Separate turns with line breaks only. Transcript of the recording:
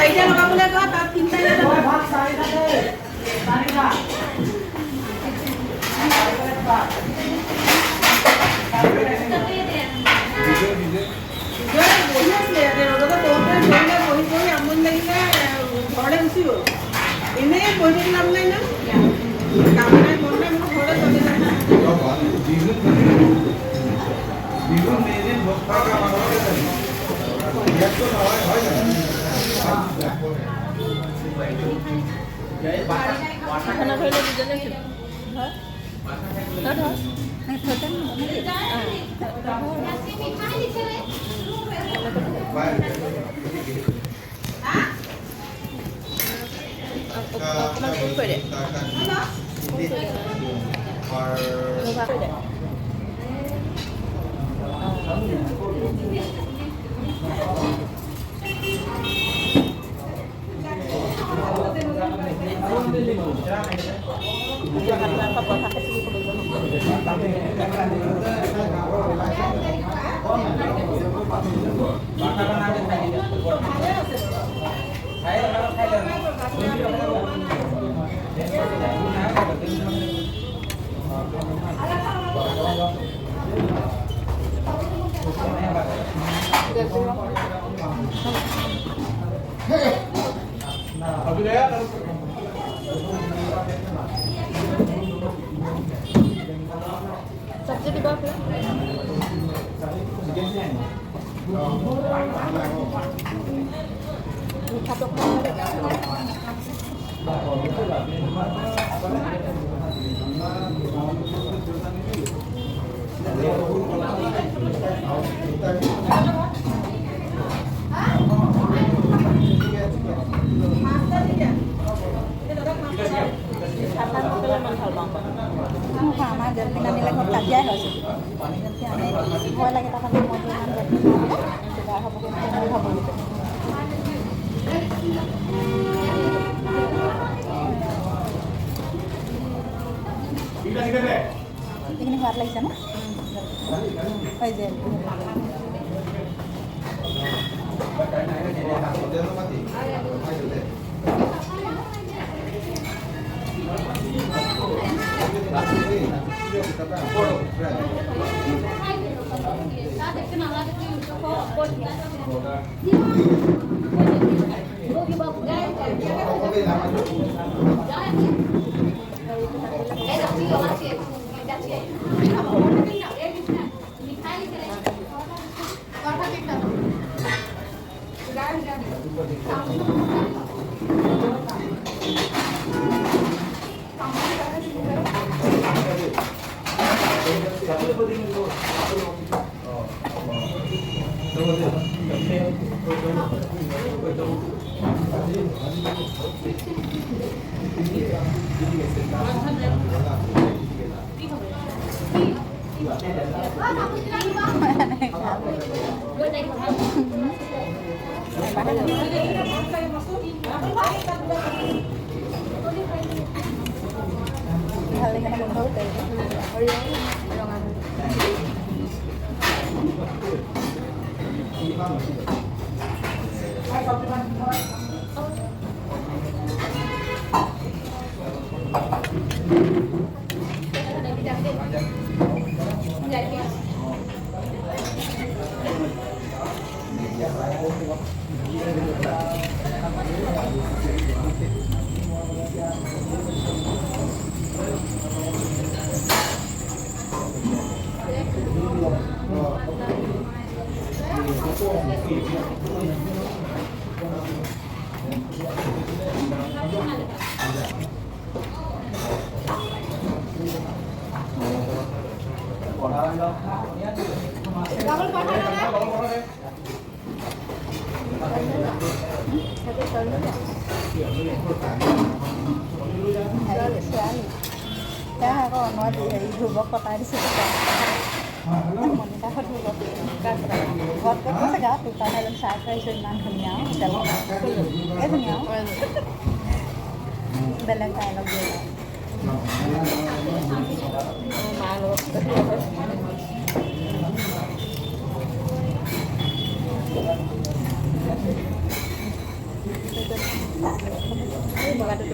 চাৰিটা লগাবলৈ কোৱা তাত তিনিটাই আমনি লাগিলে ঘৰলৈ গুচি গ'ল এনেই বহি থাকি লাভ নাই ন কাম নাই মন নাই মোৰ ঘৰলৈ চলি যায়
খানা ধৰিলে দুজনে অকণমান ফুল কৰি দে सब्जी দিব মিঠা তো
আমাৰ জলপি নানিলে ঘৰত কাজিয়াই হৈছে ভয় লাগে তাৰমানে মই ইমান জলপি বেয়া হ'বগৈ মই ভাবোঁ এইখিনি সোৱাদ লাগিছে ন হয় যে ভাল লাগে না বন্ধ nói thì vừa bóc vào tay đi xịt mình ta hết vừa bóc vót cái segala tuh tanah dan sakai senang kenyal dalam kenyal dalam kain lagi malu
Ini bagaimana tuh?